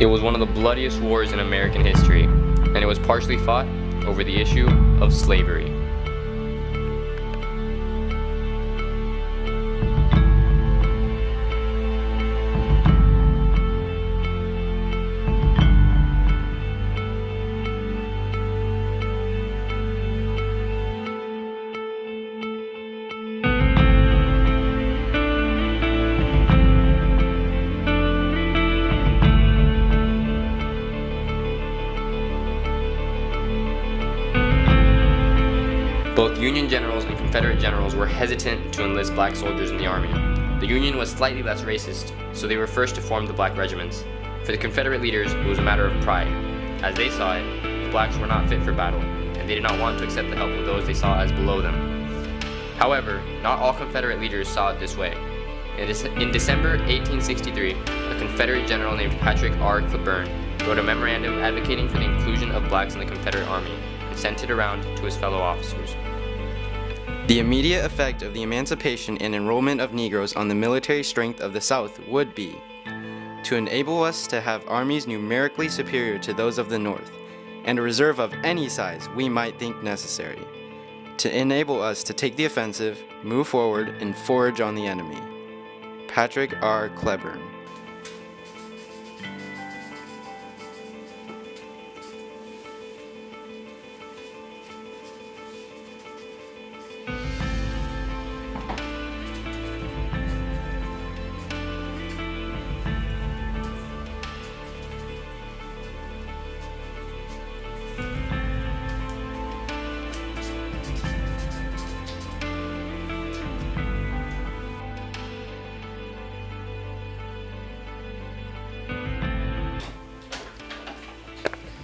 It was one of the bloodiest wars in American history, and it was partially fought over the issue of slavery. Both Union generals and Confederate generals were hesitant to enlist black soldiers in the army. The Union was slightly less racist, so they were first to form the black regiments. For the Confederate leaders, it was a matter of pride. As they saw it, the blacks were not fit for battle, and they did not want to accept the help of those they saw as below them. However, not all Confederate leaders saw it this way. In December 1863, a Confederate general named Patrick R. Cleburne wrote a memorandum advocating for the inclusion of blacks in the Confederate Army and sent it around to his fellow officers. The immediate effect of the emancipation and enrollment of Negroes on the military strength of the South would be to enable us to have armies numerically superior to those of the North, and a reserve of any size we might think necessary, to enable us to take the offensive, move forward, and forage on the enemy. Patrick R. Cleburne.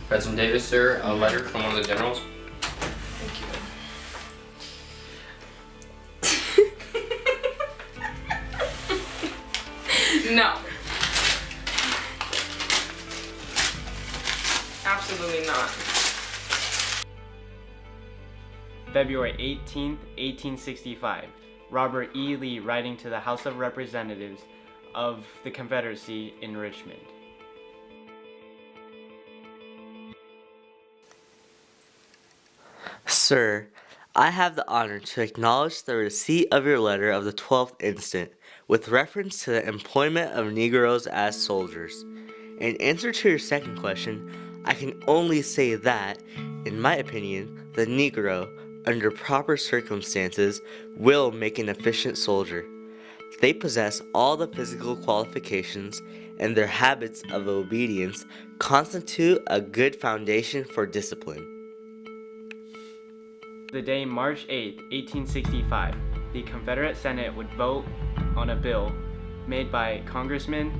President Davis, sir, a letter from one of the generals. Thank you. No. Absolutely not. February 18th, 1865. Robert E. Lee writing to the House of Representatives of the Confederacy in Richmond. Sir, I have the honor to acknowledge the receipt of your letter of the 12th instant with reference to the employment of Negroes as soldiers. In answer to your second question, I can only say that, in my opinion, the Negro, under proper circumstances, will make an efficient soldier. They possess all the physical qualifications, and their habits of obedience constitute a good foundation for discipline. The day March 8, 1865, the Confederate Senate would vote on a bill made by Congressman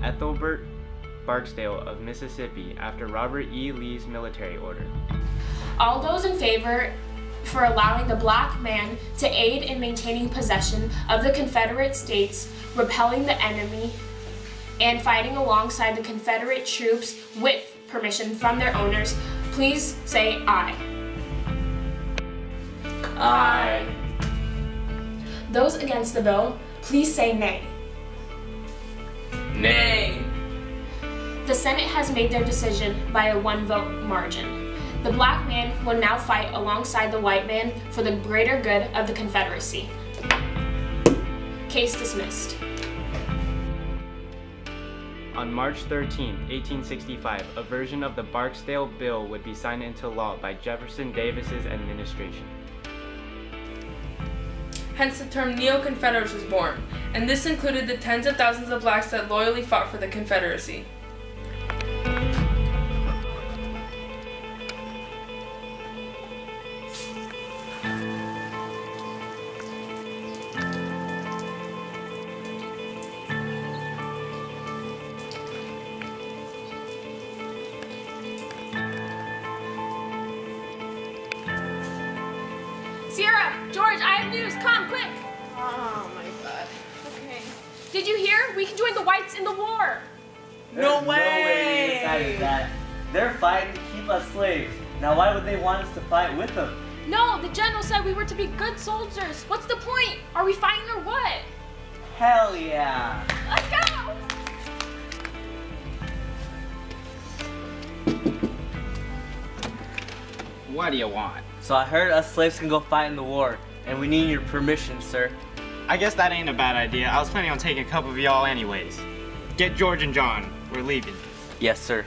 Ethelbert Barksdale of Mississippi after Robert E. Lee's military order. All those in favor for allowing the black man to aid in maintaining possession of the Confederate States, repelling the enemy, and fighting alongside the Confederate troops with permission from their owners, please say aye. Aye. Those against the bill, please say nay. Nay. The Senate has made their decision by a one-vote margin. The black man will now fight alongside the white man for the greater good of the Confederacy. Case dismissed. On March 13, 1865, a version of the Barksdale Bill would be signed into law by Jefferson Davis's administration. Hence the term Neo-Confederates was born, and this included the tens of thousands of blacks that loyally fought for the Confederacy. Sierra, George, I have news. Come, quick. Oh my god. Okay. Did you hear? We can join the whites in the war. No There's way! they decided that. They're fighting to keep us slaves. Now why would they want us to fight with them? No, the general said we were to be good soldiers. What's the point? Are we fighting or what? Hell yeah! Let's go! What do you want? So I heard us slaves can go fight in the war, and we need your permission, sir. I guess that ain't a bad idea. I was planning on taking a couple of y'all anyways. Get George and John. We're leaving. Yes, sir.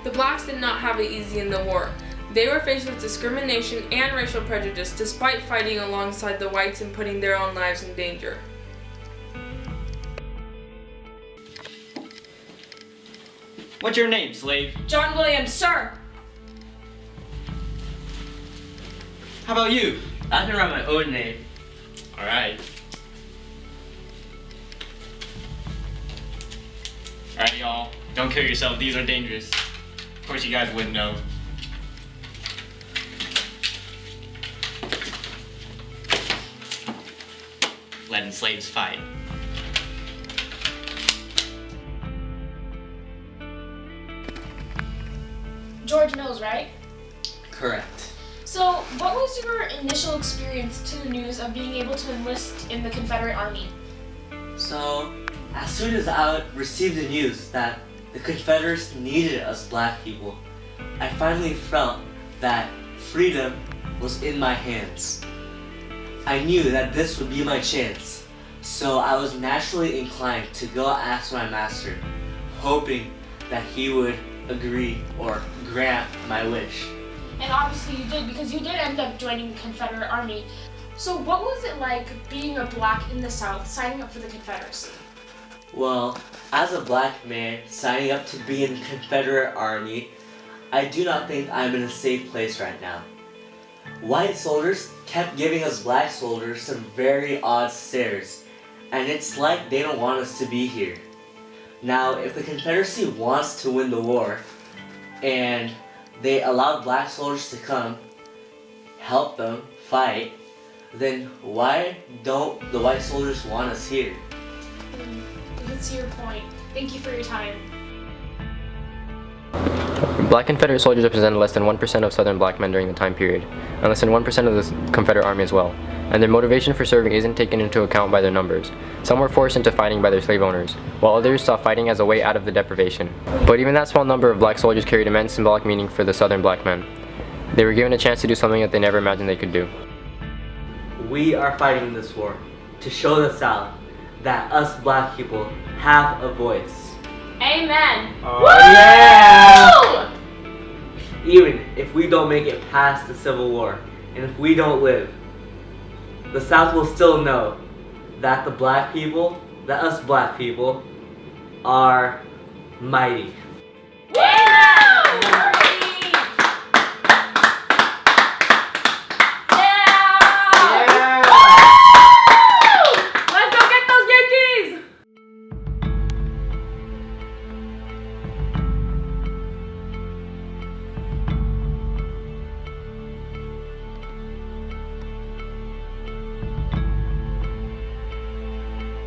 The blacks did not have it easy in the war. They were faced with discrimination and racial prejudice despite fighting alongside the whites and putting their own lives in danger. What's your name, slave? John Williams, sir! How about you? I can write my own name. Alright. Alright, y'all. Don't kill yourself. These are dangerous. Of course, you guys wouldn't know. Letting slaves fight. George knows, right? Correct. So, what was your initial experience to the news of being able to enlist in the Confederate Army? So, as soon as I received the news that the Confederates needed us black people, I finally felt that freedom was in my hands. I knew that this would be my chance, so I was naturally inclined to go ask my master, hoping that he would agree or grant my wish. And obviously you did, because you did end up joining the Confederate Army. So what was it like being a black in the South signing up for the Confederacy? Well, as a black man signing up to be in the Confederate Army, I do not think I'm in a safe place right now. White soldiers kept giving us black soldiers some very odd stares, and it's like they don't want us to be here. Now, if the Confederacy wants to win the war, and they allowed black soldiers to come, help them fight, then why don't the white soldiers want us here? I can see your point. Thank you for your time. Black Confederate soldiers represented less than 1% of Southern black men during the time period, and less than 1% of the Confederate Army as well, and their motivation for serving isn't taken into account by their numbers. Some were forced into fighting by their slave owners, while others saw fighting as a way out of the deprivation. But even that small number of black soldiers carried immense symbolic meaning for the Southern black men. They were given a chance to do something that they never imagined they could do. We are fighting this war to show the South that us black people have a voice. Amen. Oh, yeah! Even if we don't make it past the Civil War, and if we don't live, the South will still know that the black people, that us black people, are mighty.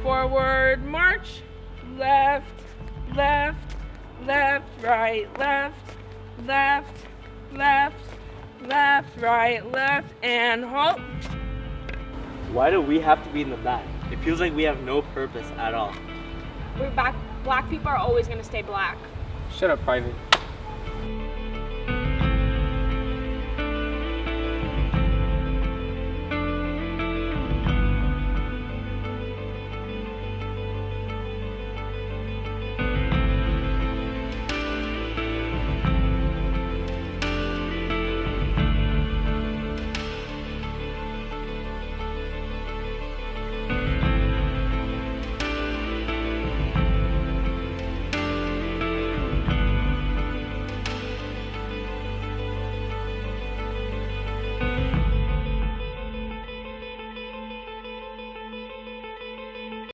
Forward march, left, left, left, right, left, left, left, left, right, left, and halt. Why do we have to be in the back? It feels like we have no purpose at all. We're back. Black people are always going to stay black. Shut up, Private.